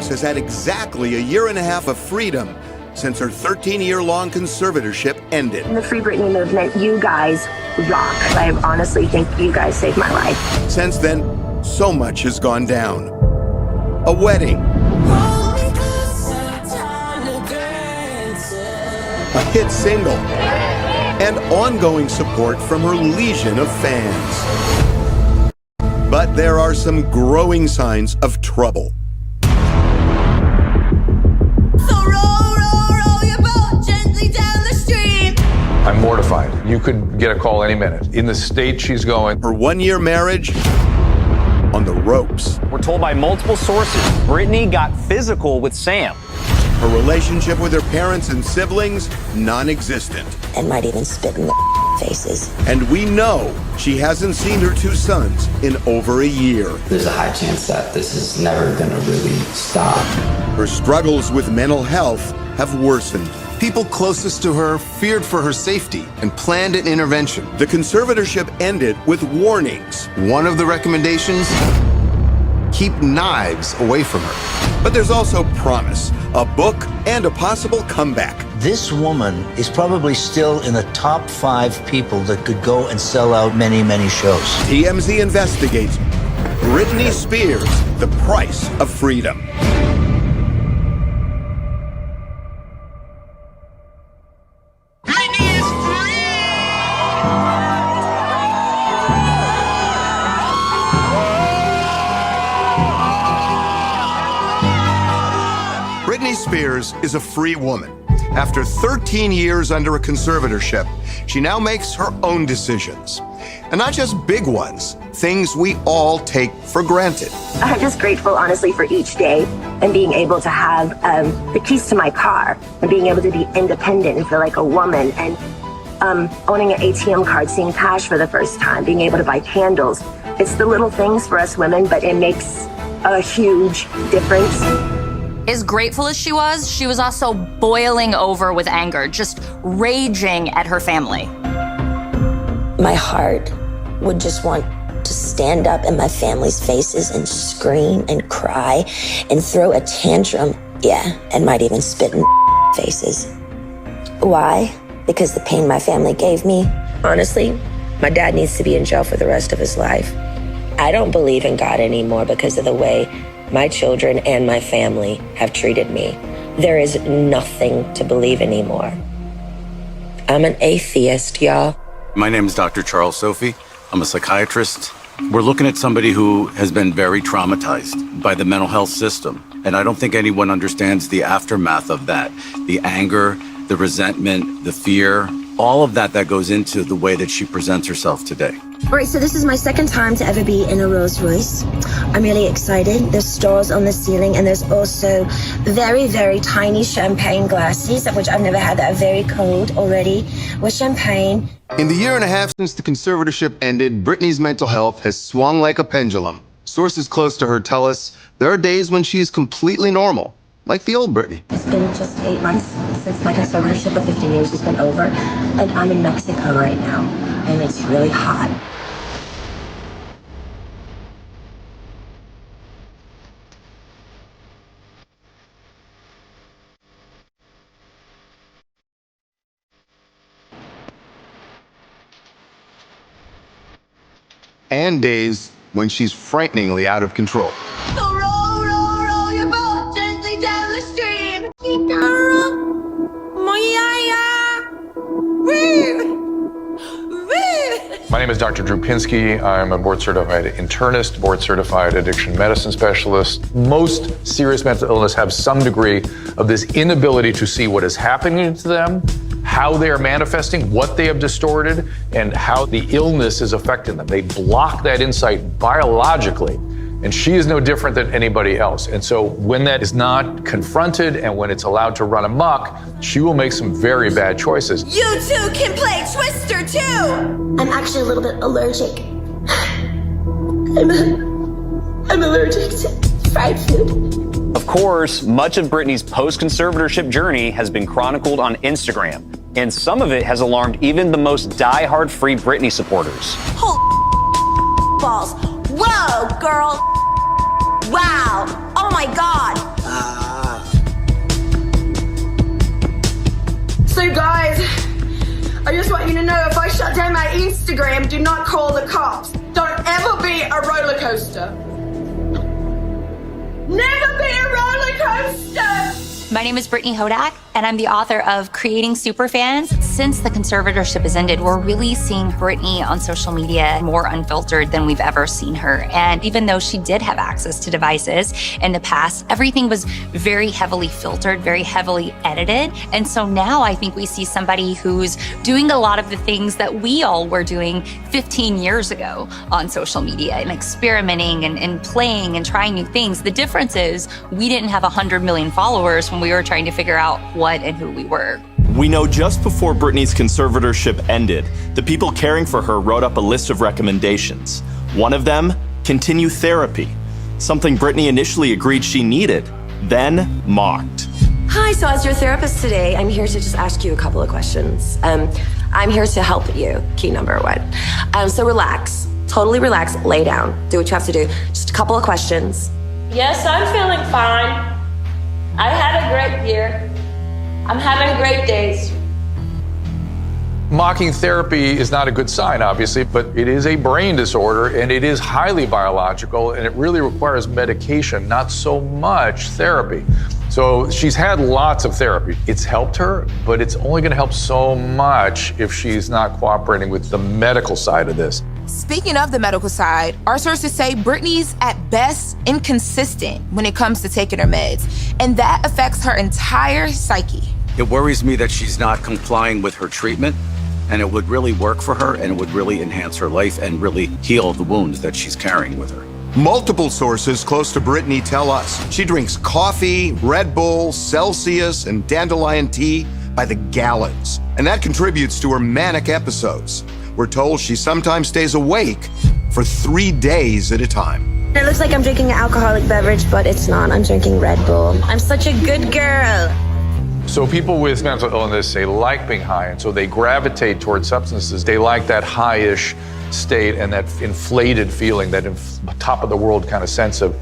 Spears has had exactly a year and a half of freedom since her 13-year-long conservatorship ended. In the Free Britney movement, you guys rock. I honestly think you guys saved my life. Since then, so much has gone down. A wedding. A hit single. And ongoing support from her legion of fans. But there are some growing signs of trouble. I'm mortified. You could get a call any minute. In the state she's going. Her one-year marriage on the ropes. We're told by multiple sources, Britney got physical with Sam. Her relationship with her parents and siblings, non-existent. And might even spit in the faces. And we know she hasn't seen her two sons in over a year. There's a high chance that this is never gonna really stop. Her struggles with mental health have worsened. People closest to her feared for her safety and planned an intervention. The conservatorship ended with warnings. One of the recommendations, keep knives away from her. But there's also promise, a book, and a possible comeback. This woman is probably still in the top 5 people that could go and sell out many, many shows. TMZ investigates Britney Spears, the price of freedom. Britney Spears is a free woman. After 13 years under a conservatorship, she now makes her own decisions. And not just big ones, things we all take for granted. I'm just grateful, honestly, for each day and being able to have the keys to my car and being able to be independent and feel like a woman and owning an ATM card, seeing cash for the first time, being able to buy candles. It's the little things for us women, but it makes a huge difference. As grateful as she was also boiling over with anger, just raging at her family. My heart would just want to stand up in my family's faces and scream and cry and throw a tantrum. Yeah, and might even spit in faces. Why? Because the pain my family gave me. Honestly, my dad needs to be in jail for the rest of his life. I don't believe in God anymore because of the way my children and my family have treated me. There is nothing to believe anymore. I'm an atheist, y'all. My name is Dr. Charles Sophie. I'm a psychiatrist. We're looking at somebody who has been very traumatized by the mental health system. And I don't think anyone understands the aftermath of that. The anger, the resentment, the fear, all of that goes into the way that she presents herself today. All right, so this is my second time to ever be in a Rolls Royce. I'm really excited. There's stars on the ceiling, and there's also very, very tiny champagne glasses, which I've never had, that are very cold already, with champagne. In the year and a half since the conservatorship ended, Britney's mental health has swung like a pendulum. Sources close to her tell us there are days when she is completely normal, like the old Britney. It's been just 8 months since my conservatorship of 15 years has been over, and I'm in Mexico right now, and it's really hot. And days when she's frighteningly out of control. So roll, roll, roll your boat gently down the stream. My name is Dr. Drew Pinsky. I'm a board-certified internist, board-certified addiction medicine specialist. Most serious mental illness have some degree of this inability to see what is happening to them, how they are manifesting, what they have distorted, and how the illness is affecting them. They block that insight biologically, and she is no different than anybody else. And so when that is not confronted and when it's allowed to run amok, she will make some very bad choices. You two can play Twister too! I'm actually a little bit allergic. I'm allergic to fried food. Of course, much of Britney's post-conservatorship journey has been chronicled on Instagram, and some of it has alarmed even the most die-hard Free Britney supporters. Hold balls. Whoa, girl. Wow. Oh my God. Instagram, do not call the cops. Don't ever be a roller coaster. Never be a roller coaster! My name is Britney Hodak, and I'm the author of Creating Superfans. Since the conservatorship has ended, we're really seeing Britney on social media more unfiltered than we've ever seen her. And even though she did have access to devices in the past, everything was very heavily filtered, very heavily edited. And so now I think we see somebody who's doing a lot of the things that we all were doing 15 years ago on social media and experimenting and playing and trying new things. The difference is we didn't have 100 million followers when we were trying to figure out what and who we were. We know just before Britney's conservatorship ended, the people caring for her wrote up a list of recommendations. One of them, continue therapy, something Britney initially agreed she needed, then mocked. Hi, so as your therapist today, I'm here to just ask you a couple of questions. I'm here to help you, key number one. So relax, totally relax, lay down, do what you have to do. Just a couple of questions. Yes, I'm feeling fine. I had a great year. I'm having great days. Mocking therapy is not a good sign, obviously, but it is a brain disorder and it is highly biological and it really requires medication, not so much therapy. So she's had lots of therapy. It's helped her, but it's only going to help so much if she's not cooperating with the medical side of this. Speaking of the medical side, our sources say Britney's at best inconsistent when it comes to taking her meds, and that affects her entire psyche. It worries me that she's not complying with her treatment, and it would really work for her, and it would really enhance her life and really heal the wounds that she's carrying with her. Multiple sources close to Britney tell us she drinks coffee, Red Bull, Celsius, and dandelion tea by the gallons, and that contributes to her manic episodes. We're told she sometimes stays awake for 3 days at a time. It looks like I'm drinking an alcoholic beverage, but it's not. I'm drinking Red Bull. I'm such a good girl. So people with mental illness, they like being high, and so they gravitate towards substances. They like that high-ish state and that inflated feeling, that top of the world kind of sense of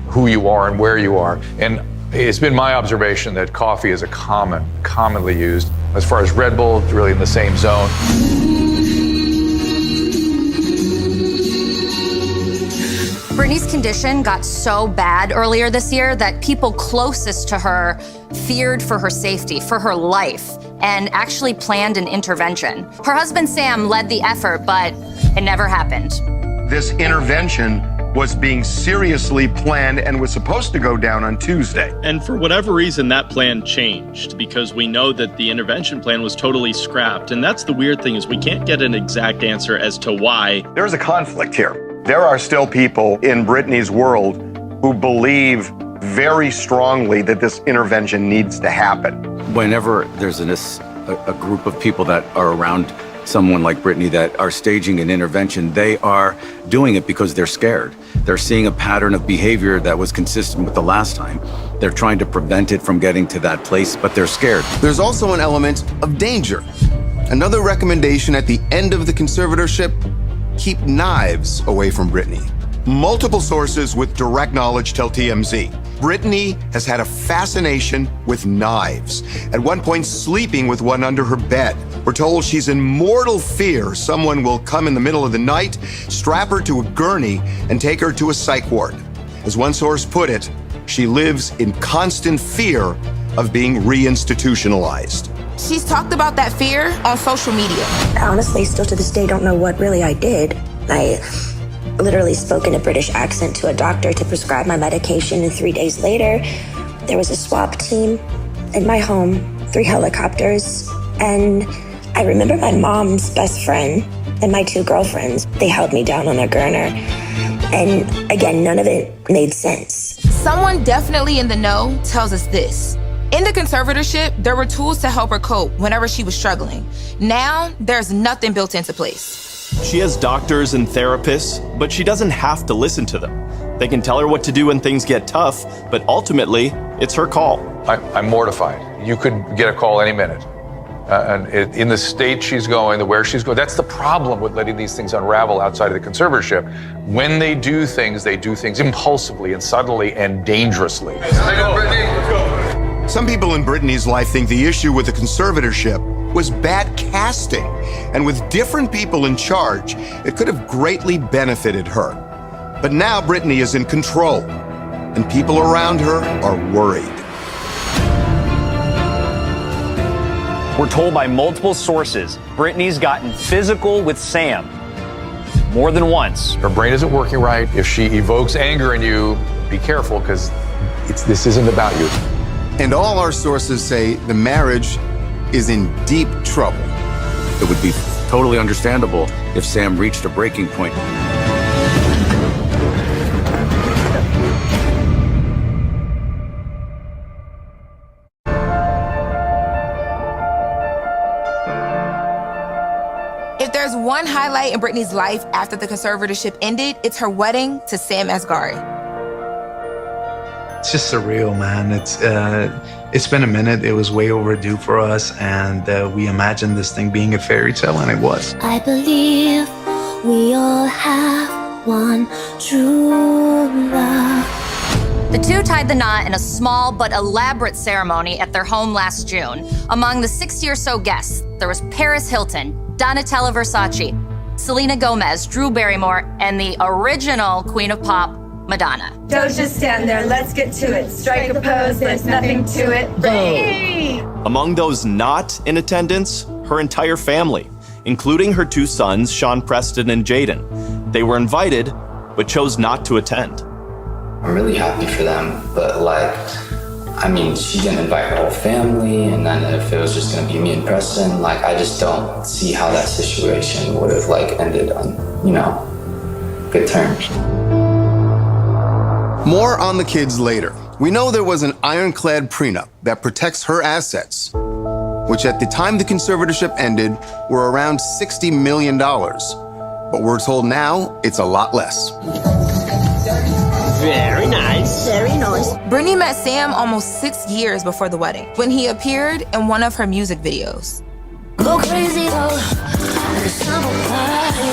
who you are and where you are. And it's been my observation that coffee is commonly used. As far as Red Bull, it's really in the same zone. Britney's condition got so bad earlier this year that people closest to her feared for her safety, for her life, and actually planned an intervention. Her husband, Sam, led the effort, but it never happened. This intervention was being seriously planned and was supposed to go down on Tuesday. And for whatever reason, that plan changed because we know that the intervention plan was totally scrapped. And that's the weird thing is we can't get an exact answer as to why. There's a conflict here. There are still people in Britney's world who believe very strongly that this intervention needs to happen. Whenever there's a group of people that are around someone like Britney that are staging an intervention, they are doing it because they're scared. They're seeing a pattern of behavior that was consistent with the last time. They're trying to prevent it from getting to that place, but they're scared. There's also an element of danger. Another recommendation at the end of the conservatorship: keep knives away from Britney. Multiple sources with direct knowledge tell TMZ Britney has had a fascination with knives, at one point sleeping with one under her bed. We're told she's in mortal fear someone will come in the middle of the night, strap her to a gurney, and take her to a psych ward. As one source put it, she lives in constant fear of being reinstitutionalized. She's talked about that fear on social media. I honestly, still to this day, don't know what really I did. I literally spoke in a British accent to a doctor to prescribe my medication, and 3 days later, there was a swap team in my home, 3 helicopters, and I remember my mom's best friend and my 2 girlfriends. They held me down on a gurner, and again, none of it made sense. Someone definitely in the know tells us this. In the conservatorship, there were tools to help her cope whenever she was struggling. Now, there's nothing built into place. She has doctors and therapists, but she doesn't have to listen to them. They can tell her what to do when things get tough, but ultimately, it's her call. I'm mortified. You could get a call any minute. And in the state she's going, where she's going, that's the problem with letting these things unravel outside of the conservatorship. When they do things impulsively and suddenly and dangerously. Some people in Britney's life think the issue with the conservatorship was bad casting, and with different people in charge, it could have greatly benefited her. But now Britney is in control, and people around her are worried. We're told by multiple sources, Britney's gotten physical with Sam more than once. Her brain isn't working right. If she evokes anger in you, be careful, because this isn't about you. And all our sources say the marriage is in deep trouble. It would be totally understandable if Sam reached a breaking point. If there's one highlight in Britney's life after the conservatorship ended, it's her wedding to Sam Asghari. It's just surreal, man. It's been a minute. It was way overdue for us, and we imagined this thing being a fairy tale, and it was. I believe we all have one true love. The two tied the knot in a small but elaborate ceremony at their home last June. Among the 60 or so guests, there was Paris Hilton, Donatella Versace, Selena Gomez, Drew Barrymore, and the original Queen of Pop, Madonna. Don't just stand there, let's get to it. Strike a pose, there's nothing to it. Hey! Among those not in attendance, her entire family, including her two sons, Sean Preston and Jaden. They were invited, but chose not to attend. I'm really happy for them, but she didn't invite her whole family, and then if it was just gonna be me and Preston, I just don't see how that situation would have ended on, good terms. More on the kids later. We know there was an ironclad prenup that protects her assets, which at the time the conservatorship ended were around $60 million. But we're told now it's a lot less. Very nice. Very nice. Britney met Sam almost 6 years before the wedding, when he appeared in one of her music videos. Go crazy, the summer party.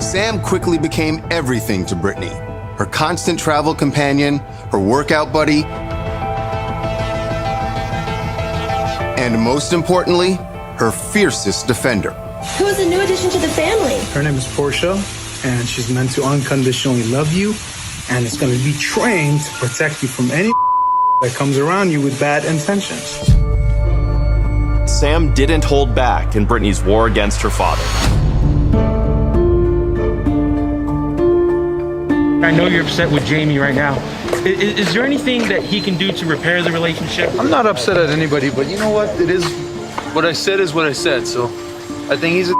Sam quickly became everything to Britney. Her constant travel companion, her workout buddy, and most importantly, her fiercest defender. Who's a new addition to the family? Her name is Portia, and she's meant to unconditionally love you, and is going to be trained to protect you from any that comes around you with bad intentions. Sam didn't hold back in Britney's war against her father. I know you're upset with Jamie right now. Is there anything that he can do to repair the relationship? I'm not upset at anybody, but you know what? It is what I said is what I said. So I think he's a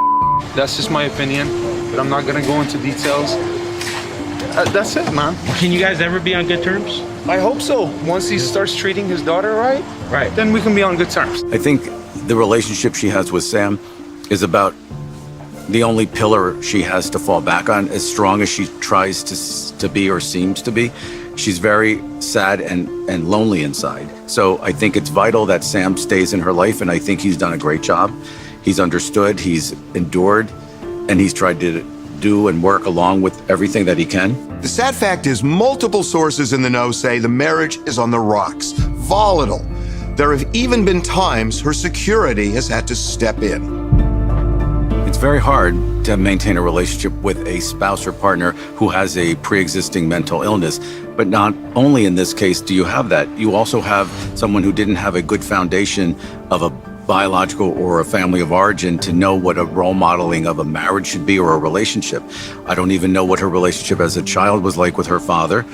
that's just my opinion, but I'm not gonna go into details. That's it, man. Can you guys ever be on good terms? I hope so. Once he starts treating his daughter right, then we can be on good terms. I think the relationship she has with Sam is about the only pillar she has to fall back on, as strong as she tries to be or seems to be. She's very sad and lonely inside. So I think it's vital that Sam stays in her life, and I think he's done a great job. He's understood, he's endured, and he's tried to do and work along with everything that he can. The sad fact is multiple sources in the know say the marriage is on the rocks, volatile. There have even been times her security has had to step in. It's very hard to maintain a relationship with a spouse or partner who has a pre-existing mental illness. But not only in this case do you have that, you also have someone who didn't have a good foundation of a biological or a family of origin to know what a role modeling of a marriage should be or a relationship. I don't even know what her relationship as a child was like with her father.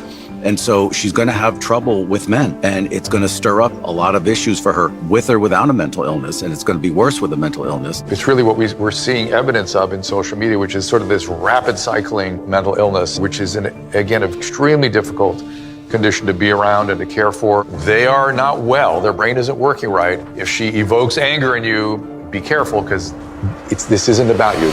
And so she's going to have trouble with men, and it's going to stir up a lot of issues for her with or without a mental illness, and it's going to be worse with a mental illness. It's really what we're seeing evidence of in social media, which is sort of this rapid cycling mental illness, which is, again, an extremely difficult condition to be around and to care for. They are not well. Their brain isn't working right. If she evokes anger in you, be careful, because this isn't about you.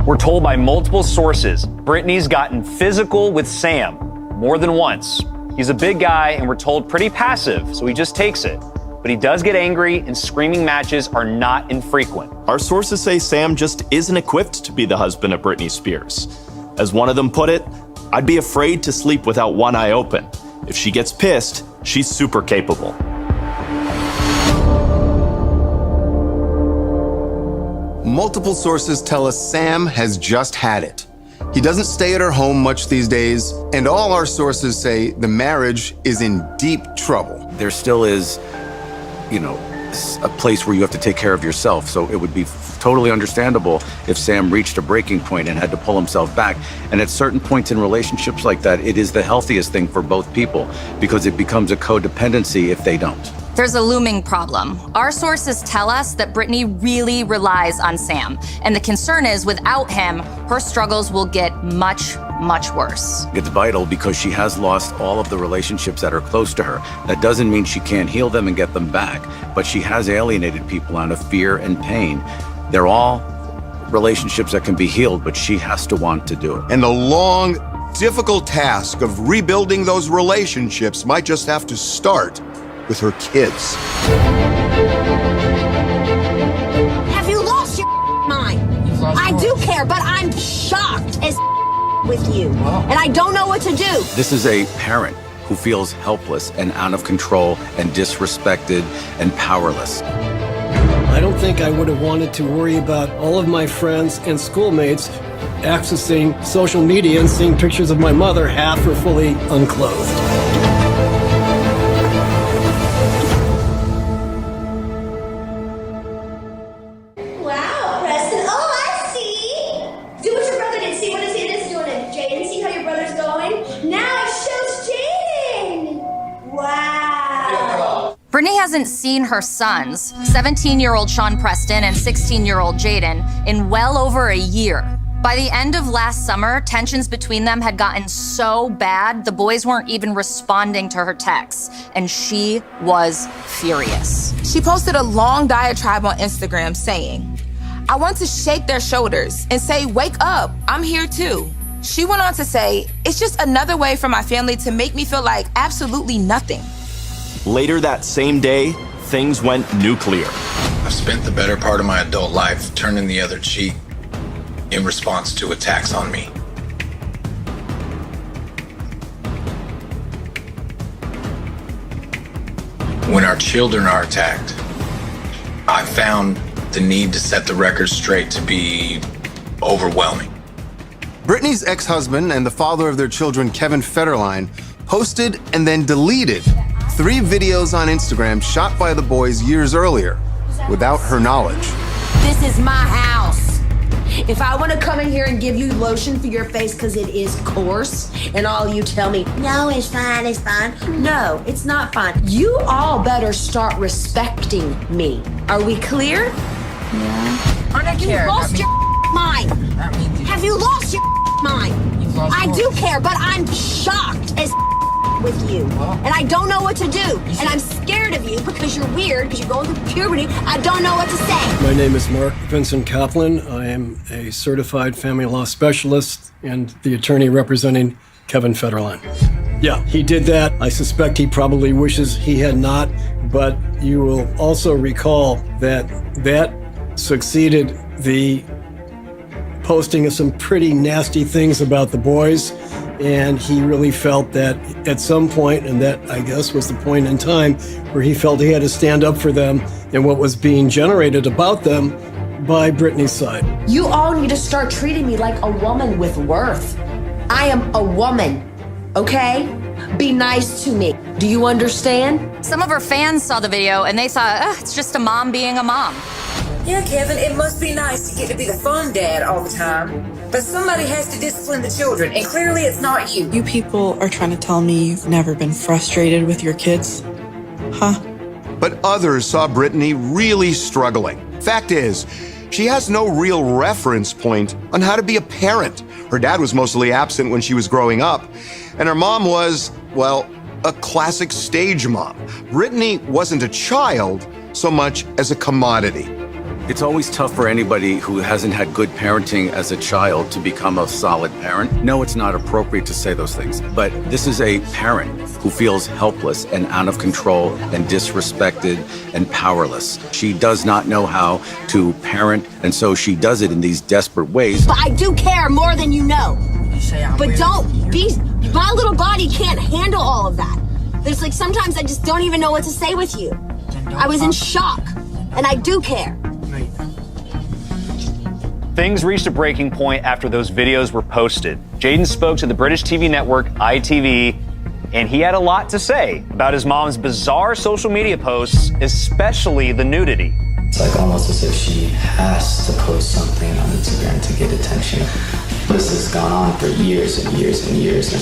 We're told by multiple sources, Britney's gotten physical with Sam more than once. He's a big guy, and we're told pretty passive, so he just takes it. But he does get angry, and screaming matches are not infrequent. Our sources say Sam just isn't equipped to be the husband of Britney Spears. As one of them put it, I'd be afraid to sleep without one eye open. If she gets pissed, she's super capable. Multiple sources tell us Sam has just had it. He doesn't stay at her home much these days, and all our sources say the marriage is in deep trouble. There still is, a place where you have to take care of yourself. So it would be totally understandable if Sam reached a breaking point and had to pull himself back. And at certain points in relationships like that, it is the healthiest thing for both people because it becomes a codependency if they don't. There's a looming problem. Our sources tell us that Britney really relies on Sam, and the concern is without him, her struggles will get much, much worse. It's vital because she has lost all of the relationships that are close to her. That doesn't mean she can't heal them and get them back, but she has alienated people out of fear and pain. They're all relationships that can be healed, but she has to want to do it. And the long, difficult task of rebuilding those relationships might just have to start with her kids. Have you lost your mind? I do care, but I'm shocked as with you. And I don't know what to do. This is a parent who feels helpless and out of control and disrespected and powerless. I don't think I would have wanted to worry about all of my friends and schoolmates accessing social media and seeing pictures of my mother half or fully unclothed. Britney hasn't seen her sons, 17-year-old Sean Preston and 16-year-old Jaden, in well over a year. By the end of last summer, tensions between them had gotten so bad, the boys weren't even responding to her texts, and she was furious. She posted a long diatribe on Instagram saying, "I want to shake their shoulders and say, wake up, I'm here too." She went on to say, "It's just another way for my family to make me feel like absolutely nothing." Later that same day, things went nuclear. I've spent the better part of my adult life turning the other cheek in response to attacks on me. When our children are attacked, I found the need to set the record straight to be overwhelming. Britney's ex-husband and the father of their children, Kevin Federline, posted and then deleted 3 videos on Instagram shot by the boys years earlier without her knowledge. This is my house. If I want to come in here and give you lotion for your face because it is coarse, and all you tell me, no, it's fine, it's fine. No, it's not fine. You all better start respecting me. Are we clear? Yeah. I don't care. You lost your mind. Have you lost your mind? I do care, but I'm shocked as with you. And I don't know what to do. And I'm scared of you because you're weird, because you're going through puberty. I don't know what to say. My name is Mark Vincent Kaplan. I am a certified family law specialist and the attorney representing Kevin Federline. Yeah, he did that. I suspect he probably wishes he had not, but you will also recall that that succeeded the posting of some pretty nasty things about the boys. And he really felt that at some point, and that I guess was the point in time where he felt he had to stand up for them and what was being generated about them by Britney's side. You all need to start treating me like a woman with worth. I am a woman, okay? Be nice to me. Do you understand? Some of her fans saw the video and they thought, it's just a mom being a mom. Yeah, Kevin, it must be nice to get to be the fun dad all the time. But somebody has to discipline the children, and clearly it's not you. You people are trying to tell me you've never been frustrated with your kids? Huh? But others saw Britney really struggling. Fact is, she has no real reference point on how to be a parent. Her dad was mostly absent when she was growing up, and her mom was, well, a classic stage mom. Britney wasn't a child so much as a commodity. It's always tough for anybody who hasn't had good parenting as a child to become a solid parent. No, it's not appropriate to say those things, but this is a parent who feels helpless and out of control and disrespected and powerless. She does not know how to parent, and so she does it in these desperate ways. But I do care more than you know. But don't be, my little body can't handle all of that. There's like, sometimes I just don't even know what to say with you. I was in shock, and I do care. Things reached a breaking point after those videos were posted. Jaden spoke to the British TV network ITV, and he had a lot to say about his mom's bizarre social media posts, especially the nudity. It's like almost as if she has to post something on Instagram to get attention. This has gone on for years and years and years, and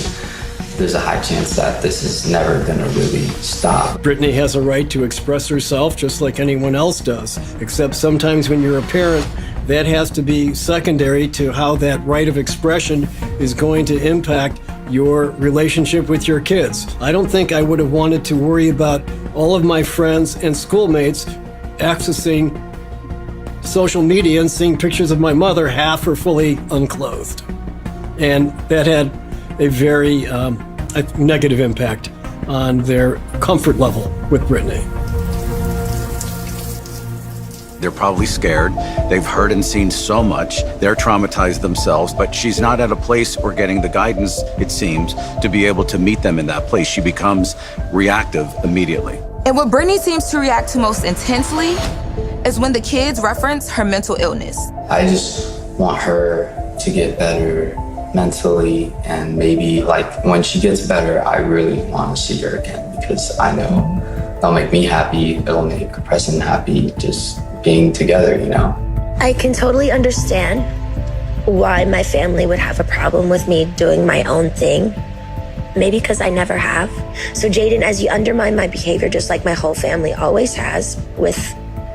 there's a high chance that this is never gonna really stop. Britney has a right to express herself just like anyone else does, except sometimes when you're a parent, that has to be secondary to how that right of expression is going to impact your relationship with your kids. I don't think I would have wanted to worry about all of my friends and schoolmates accessing social media and seeing pictures of my mother half or fully unclothed. And that had a very negative impact on their comfort level with Britney. They're probably scared. They've heard and seen so much. They're traumatized themselves, but she's not at a place or getting the guidance, it seems, to be able to meet them in that place. She becomes reactive immediately. And what Britney seems to react to most intensely is when the kids reference her mental illness. I just want her to get better mentally, and maybe like when she gets better, I really want to see her again, because I know it'll make me happy, it'll make Preston happy, just being together, you know? I can totally understand why my family would have a problem with me doing my own thing. Maybe because I never have. So Jaden, as you undermine my behavior, just like my whole family always has, with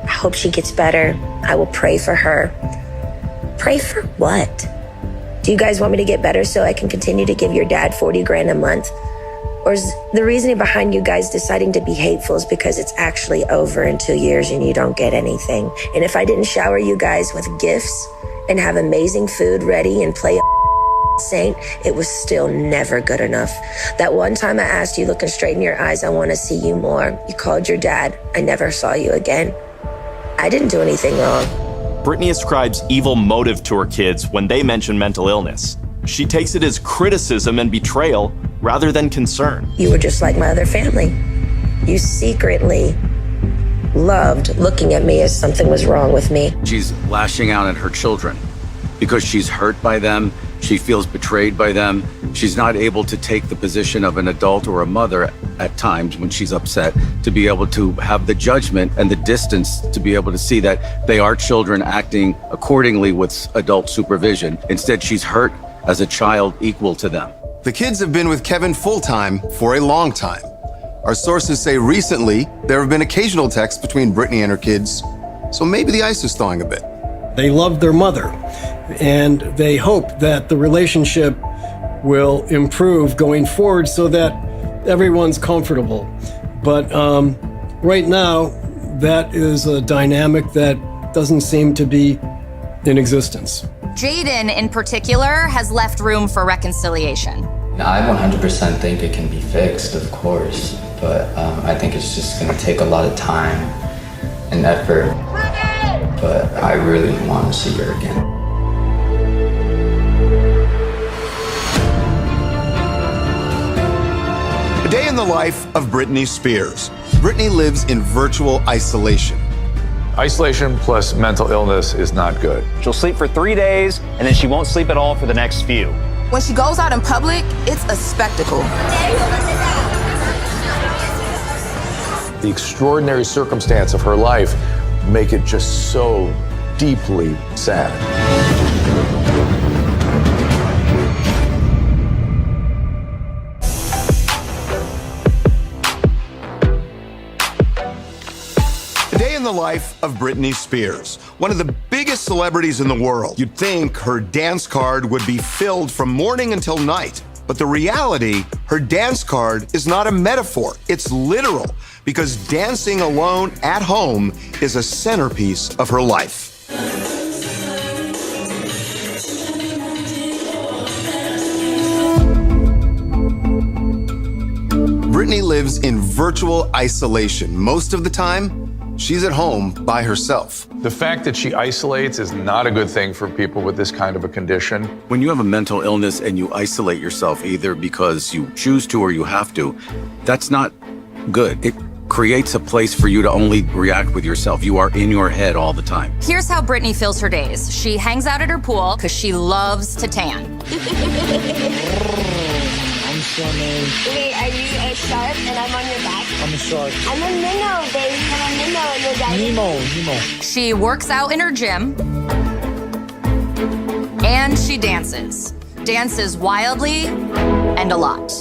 I hope she gets better, I will pray for her. Pray for what? Do you guys want me to get better so I can continue to give your dad 40 grand a month? Or is the reasoning behind you guys deciding to be hateful is because it's actually over in 2 years and you don't get anything? And if I didn't shower you guys with gifts and have amazing food ready and play saint, it was still never good enough. That one time I asked you, looking straight in your eyes, I want to see you more. You called your dad. I never saw you again. I didn't do anything wrong. Britney ascribes evil motive to her kids when they mention mental illness. She takes it as criticism and betrayal rather than concern. You were just like my other family. You secretly loved looking at me as something was wrong with me. She's lashing out at her children because she's hurt by them. She feels betrayed by them. She's not able to take the position of an adult or a mother at times when she's upset, to be able to have the judgment and the distance to be able to see that they are children acting accordingly with adult supervision. Instead, she's hurt as a child equal to them. The kids have been with Kevin full-time for a long time. Our sources say recently there have been occasional texts between Britney and her kids, so maybe the ice is thawing a bit. They love their mother, and they hope that the relationship will improve going forward so that everyone's comfortable. But right now, that is a dynamic that doesn't seem to be in existence. Jaden, in particular, has left room for reconciliation. I 100% think it can be fixed, of course, but I think it's just going to take a lot of time and effort. But I really want to see her again. A day in the life of Britney Spears. Britney lives in virtual isolation. Isolation plus mental illness is not good. She'll sleep for 3 days, and then she won't sleep at all for the next few. When she goes out in public, it's a spectacle. The extraordinary circumstance of her life make it just so deeply sad. A day in the life of Britney Spears, one of the biggest celebrities in the world. You'd think her dance card would be filled from morning until night. But the reality, her dance card is not a metaphor, it's literal, because dancing alone at home is a centerpiece of her life. Britney lives in virtual isolation. Most of the time, she's at home by herself. The fact that she isolates is not a good thing for people with this kind of a condition. When you have a mental illness and you isolate yourself either because you choose to or you have to, that's not good. It creates a place for you to only react with yourself. You are in your head all the time. Here's how Britney fills her days. She hangs out at her pool because she loves to tan. I'm swimming. Wait, are you a shark and I'm on your back? I'm a shark. I'm a minnow, baby. I'm a minnow and you're diving. Nemo. She works out in her gym. And she dances. Dances wildly and a lot.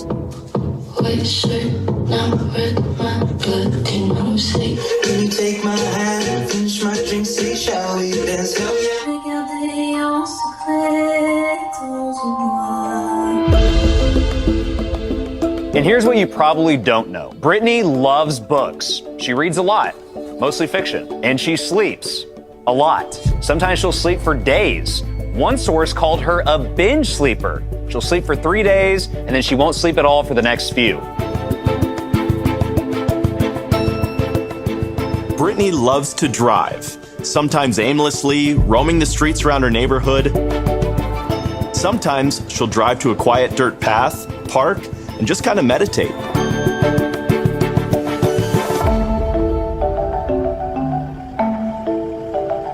White shirt, now red, my blood, can you see? Can you take my hand, finish my drink, say, shall we dance? Hell yeah. And here's what you probably don't know. Britney loves books. She reads a lot, mostly fiction, and she sleeps a lot. Sometimes she'll sleep for days. One source called her a binge sleeper. She'll sleep for 3 days, and then she won't sleep at all for the next few. Britney loves to drive, sometimes aimlessly, roaming the streets around her neighborhood. Sometimes she'll drive to a quiet dirt path, park, and just kind of meditate.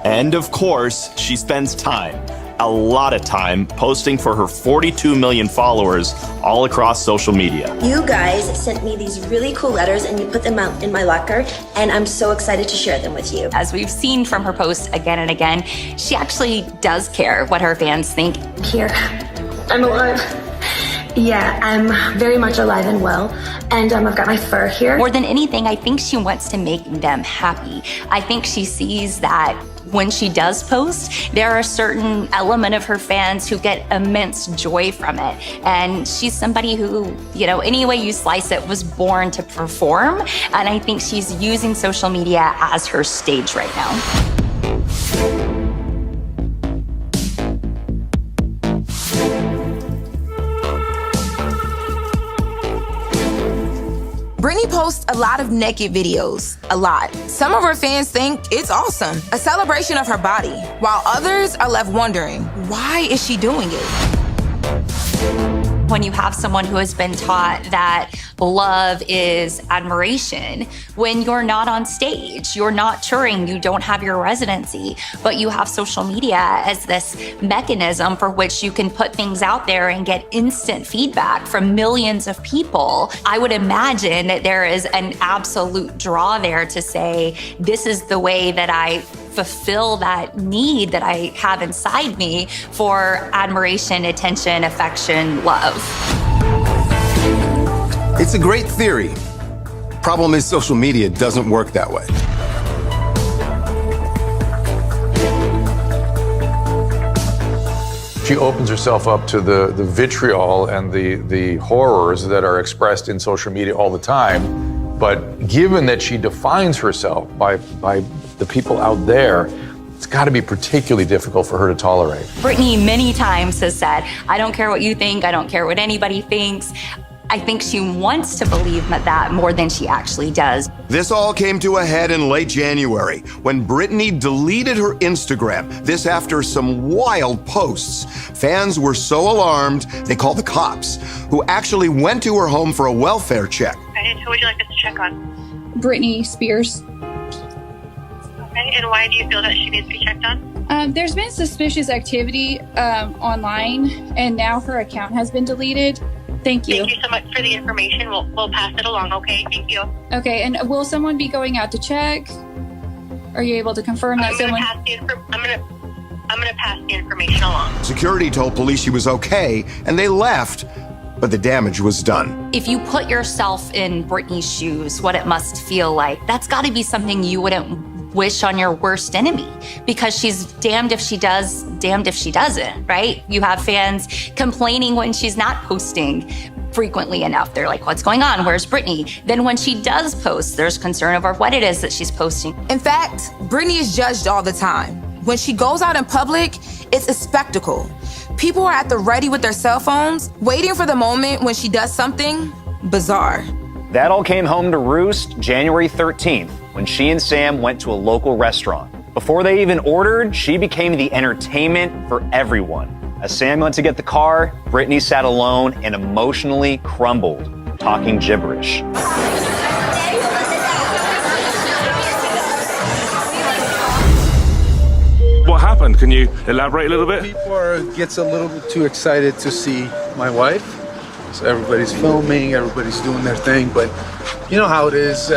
And of course, she spends time, a lot of time, posting for her 42 million followers all across social media. You guys sent me these really cool letters and you put them out in my locker, and I'm so excited to share them with you. As we've seen from her posts again and again, she actually does care what her fans think. Here, I'm alive. Yeah, I'm very much alive and well, and I've got my fur here. More than anything, I think she wants to make them happy. I think she sees that when she does post, there are a certain element of her fans who get immense joy from it. And she's somebody who, any way you slice it, was born to perform. And I think she's using social media as her stage right now. Britney posts a lot of naked videos, a lot. Some of her fans think it's awesome, a celebration of her body, while others are left wondering, why is she doing it? When you have someone who has been taught that love is admiration, when you're not on stage, you're not touring, you don't have your residency, but you have social media as this mechanism for which you can put things out there and get instant feedback from millions of people, I would imagine that there is an absolute draw there to say, this is the way that I fulfill that need that I have inside me for admiration, attention, affection, love. It's a great theory. Problem is, social media doesn't work that way. She opens herself up to the vitriol and the horrors that are expressed in social media all the time. But given that she defines herself by the people out there, it's got to be particularly difficult for her to tolerate. Britney many times has said, I don't care what you think, I don't care what anybody thinks. I think she wants to believe that more than she actually does. This all came to a head in late January when Britney deleted her Instagram. This after some wild posts. Fans were so alarmed, they called the cops, who actually went to her home for a welfare check. Okay, and who would you like us to check on? Britney Spears. Okay, and why do you feel that she needs to be checked on? There's been suspicious activity online, and now her account has been deleted. Thank you. Thank you so much for the information. We'll pass it along, okay? Thank you. Okay, and will someone be going out to check? Are you able to confirm that someone... I'm gonna pass the information along. Security told police she was okay, and they left, but the damage was done. If you put yourself in Britney's shoes, what it must feel like, that's got to be something you wouldn't wish on your worst enemy, because she's damned if she does, damned if she doesn't, right? You have fans complaining when she's not posting frequently enough. They're like, what's going on? Where's Britney? Then when she does post, there's concern over what it is that she's posting. In fact, Britney is judged all the time. When she goes out in public, it's a spectacle. People are at the ready with their cell phones, waiting for the moment when she does something bizarre. That all came home to roost January 13th. when she and Sam went to a local restaurant. Before they even ordered, she became the entertainment for everyone. As Sam went to get the car, Britney sat alone and emotionally crumbled, talking gibberish. What happened? Can you elaborate a little bit? People gets a little bit too excited to see my wife. So everybody's filming, everybody's doing their thing, but you know how it is.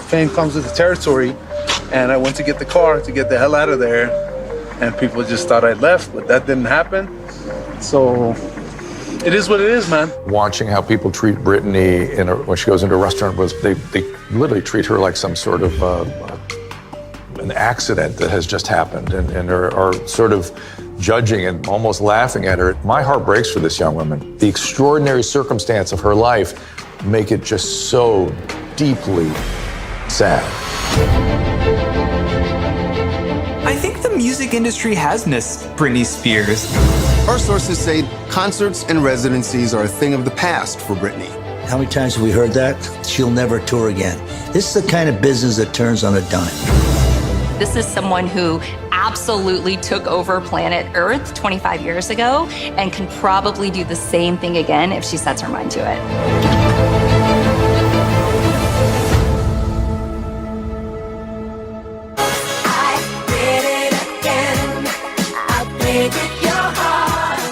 Fame comes with the territory, and I went to get the car to get the hell out of there, and people just thought I'd left, but that didn't happen. So it is what it is, man. Watching how people treat Britney when she goes into a restaurant, they literally treat her like some sort of an accident that has just happened, and are sort of judging and almost laughing at her. My heart breaks for this young woman. The extraordinary circumstance of her life make it just so deeply sad. I think the music industry has missed Britney Spears. Our sources say concerts and residencies are a thing of the past for Britney. How many times have we heard that? She'll never tour again. This is the kind of business that turns on a dime. This is someone who absolutely took over planet Earth 25 years ago and can probably do the same thing again if she sets her mind to it.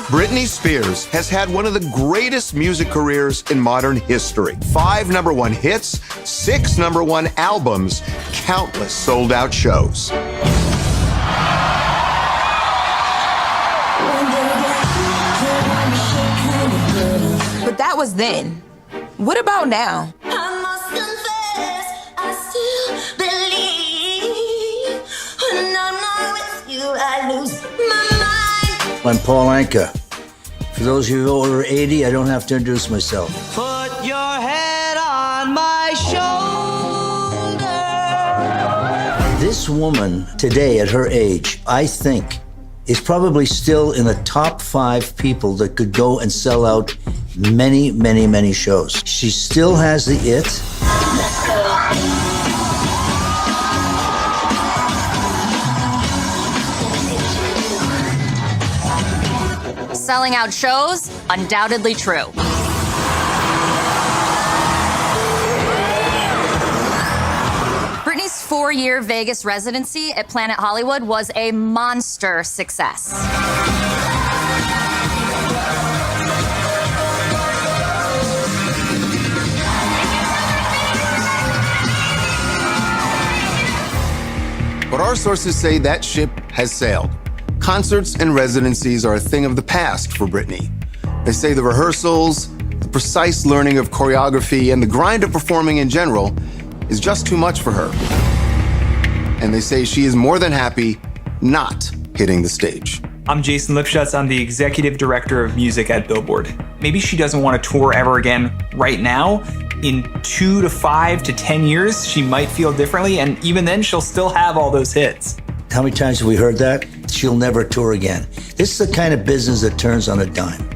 Britney Spears has had one of the greatest music careers in modern history. 5 #1 hits, 6 #1 albums, countless sold-out shows. But that was then. What about now? I'm Paul Anka. For those of you over 80, I don't have to introduce myself. Put your head on my shoulder. This woman today at her age, I think, is probably still in the top 5 people that could go and sell out many, many, many shows. She still has the it. Selling out shows? Undoubtedly true. Britney's 4-year Vegas residency at Planet Hollywood was a monster success. But our sources say that ship has sailed. Concerts and residencies are a thing of the past for Britney. They say the rehearsals, the precise learning of choreography, and the grind of performing in general is just too much for her. And they say she is more than happy not hitting the stage. I'm Jason Lipschutz. I'm the executive director of music at Billboard. Maybe she doesn't want to tour ever again right now. In 2 to 5 to 10 years, she might feel differently, and even then, she'll still have all those hits. How many times have we heard that? She'll never tour again. This is the kind of business that turns on a dime.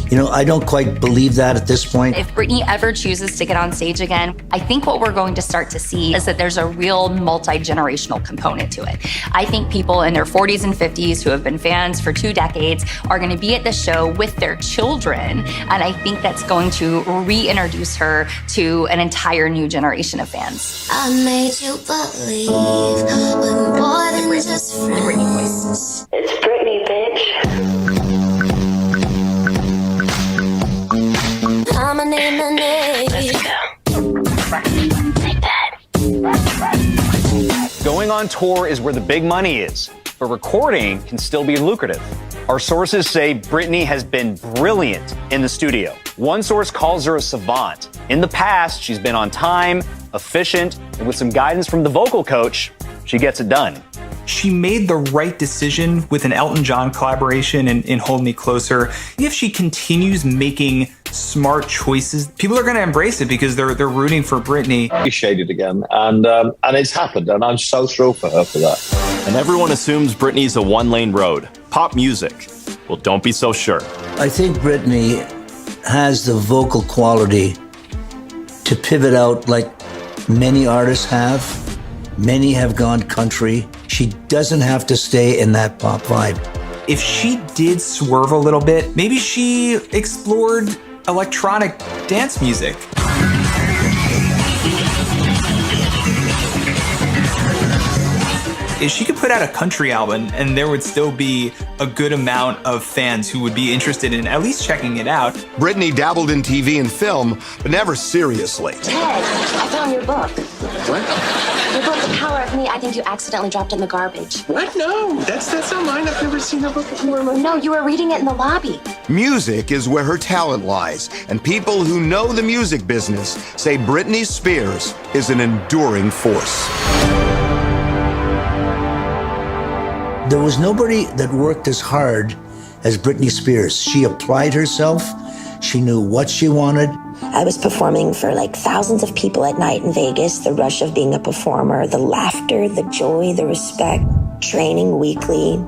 You know, I don't quite believe that at this point. If Britney ever chooses to get on stage again, I think what we're going to start to see is that there's a real multi-generational component to it. I think people in their 40s and 50s who have been fans for 2 decades are going to be at the show with their children, and I think that's going to reintroduce her to an entire new generation of fans. I made you believe we're more than just friends. It's Britney, bitch. I'ma name my name. Let's go. Like that. Going on tour is where the big money is, but recording can still be lucrative. Our sources say Britney has been brilliant in the studio. One source calls her a savant. In the past, she's been on time, efficient, and with some guidance from the vocal coach, she gets it done. She made the right decision with an Elton John collaboration in Hold Me Closer. If she continues making smart choices, people are going to embrace it because they're rooting for Britney. Shaded again, and it's happened, and I'm so thrilled for her for that. And everyone assumes Britney's a one-lane road. Pop music. Well, don't be so sure. I think Britney has the vocal quality to pivot out like many artists have. Many have gone country. She doesn't have to stay in that pop vibe. If she did swerve a little bit, maybe she explored electronic dance music. If she could put out a country album and there would still be a good amount of fans who would be interested in at least checking it out. Britney dabbled in TV and film, but never seriously. Ted, I found your book. What? Your book, The Power of Me. I think you accidentally dropped it in the garbage. What? No, that's not mine. I've never seen that book before. No, you were reading it in the lobby. Music is where her talent lies, and people who know the music business say Britney Spears is an enduring force. There was nobody that worked as hard as Britney Spears. She applied herself. She knew what she wanted. I was performing for like thousands of people at night in Vegas. The rush of being a performer, the laughter, the joy, the respect, training weekly,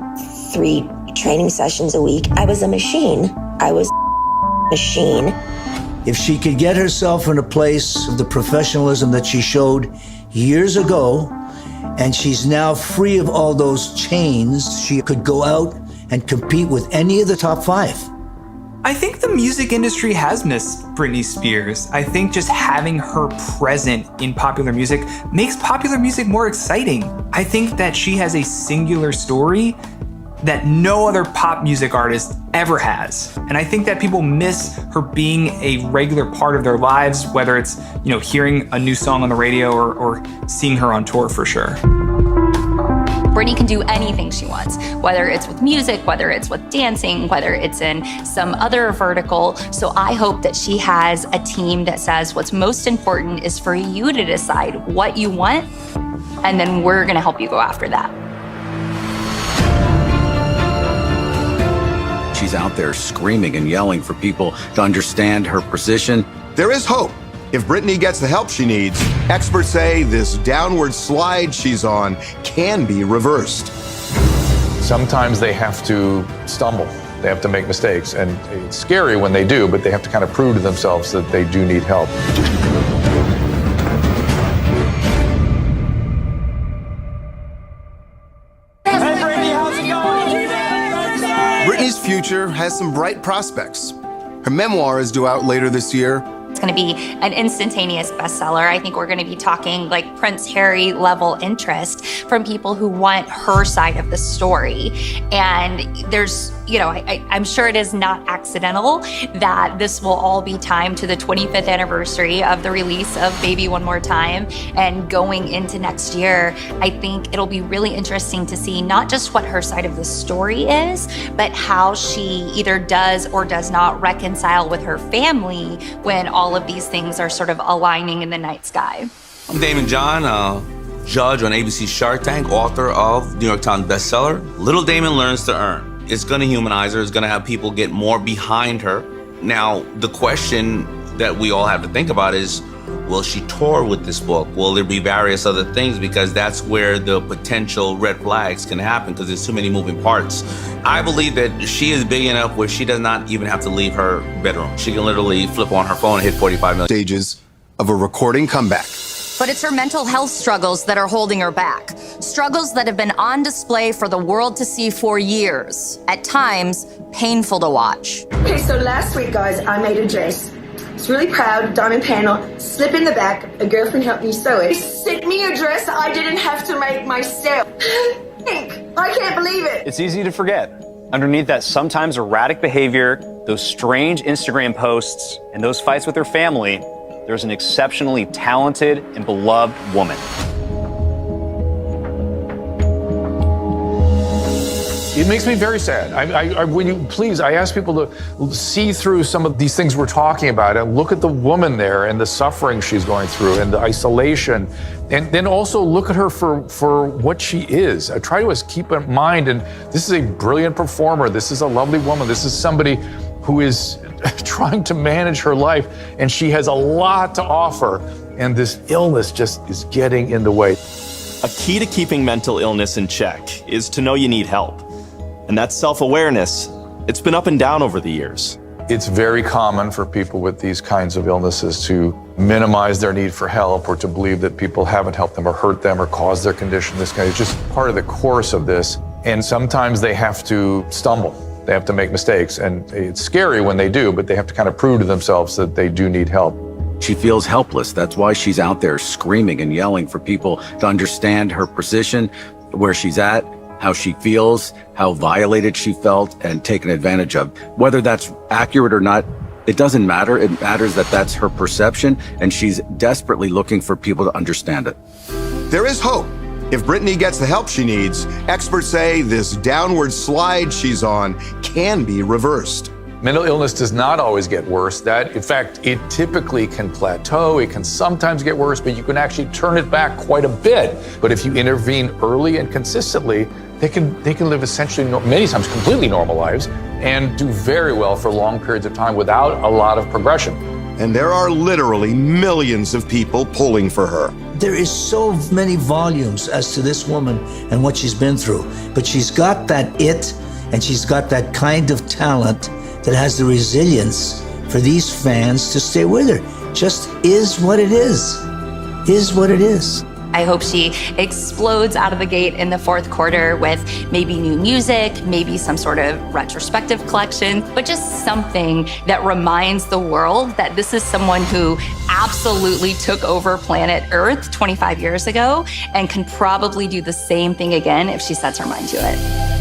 3 training sessions a week. I was a machine. I was a machine. If she could get herself in a place of the professionalism that she showed years ago, and she's now free of all those chains, she could go out and compete with any of the top 5. I think the music industry has missed Britney Spears. I think just having her present in popular music makes popular music more exciting. I think that she has a singular story that no other pop music artist ever has. And I think that people miss her being a regular part of their lives, whether it's, hearing a new song on the radio or seeing her on tour for sure. Britney can do anything she wants, whether it's with music, whether it's with dancing, whether it's in some other vertical. So I hope that she has a team that says what's most important is for you to decide what you want, and then we're gonna help you go after that. She's out there screaming and yelling for people to understand her position. There is hope. If Britney gets the help she needs, experts say this downward slide she's on can be reversed. Sometimes they have to stumble. They have to make mistakes. And it's scary when they do, but they have to kind of prove to themselves that they do need help. Britney's future has some bright prospects. Her memoir is due out later this year. It's going to be an instantaneous bestseller. I think we're going to be talking like Prince Harry level interest from people who want her side of the story. And there's, I'm sure it is not accidental that this will all be timed to the 25th anniversary of the release of Baby One More Time. And going into next year, I think it'll be really interesting to see not just what her side of the story is, but how she either does or does not reconcile with her family when all of these things are sort of aligning in the night sky. I'm Damon John, judge on ABC's Shark Tank, author of New York Times bestseller, Little Damon Learns to Earn. It's gonna humanize her, it's gonna have people get more behind her. Now, the question that we all have to think about is, will she tour with this book? Will there be various other things? Because that's where the potential red flags can happen, because there's too many moving parts. I believe that she is big enough where she does not even have to leave her bedroom. She can literally flip on her phone and hit 45 million. Stages of a recording comeback. But it's her mental health struggles that are holding her back. Struggles that have been on display for the world to see for years. At times, painful to watch. Okay, so last week, guys, I made a dress. It's really proud, diamond panel, slip in the back. A girlfriend helped me sew it. They sent me a dress I didn't have to make myself. I can't believe it. It's easy to forget. Underneath that sometimes erratic behavior, those strange Instagram posts, and those fights with her family, there's an exceptionally talented and beloved woman. It makes me very sad. I ask people to see through some of these things we're talking about and look at the woman there and the suffering she's going through and the isolation, and then also look at her for what she is. I try to keep in mind, and this is a brilliant performer. This is a lovely woman. This is somebody who is trying to manage her life, and she has a lot to offer, and this illness just is getting in the way. A key to keeping mental illness in check is to know you need help. And that self-awareness, it's been up and down over the years. It's very common for people with these kinds of illnesses to minimize their need for help or to believe that people haven't helped them or hurt them or caused their condition. This kind of, it's just part of the course of this. And sometimes they have to stumble. They have to make mistakes. And it's scary when they do, but they have to kind of prove to themselves that they do need help. She feels helpless. That's why she's out there screaming and yelling for people to understand her position, where she's at, how she feels, how violated she felt and taken advantage of. Whether that's accurate or not, it doesn't matter. It matters that that's her perception, and she's desperately looking for people to understand it. There is hope. If Britney gets the help she needs, experts say this downward slide she's on can be reversed. Mental illness does not always get worse. In fact, it typically can plateau. It can sometimes get worse, but you can actually turn it back quite a bit. But if you intervene early and consistently, they can live essentially, many times, completely normal lives and do very well for long periods of time without a lot of progression. And there are literally millions of people pulling for her. There is so many volumes as to this woman and what she's been through, but she's got that it, and she's got that kind of talent that has the resilience for these fans to stay with her. Just is what it is what it is. I hope she explodes out of the gate in the fourth quarter with maybe new music, maybe some sort of retrospective collection, but just something that reminds the world that this is someone who absolutely took over planet Earth 25 years ago and can probably do the same thing again if she sets her mind to it.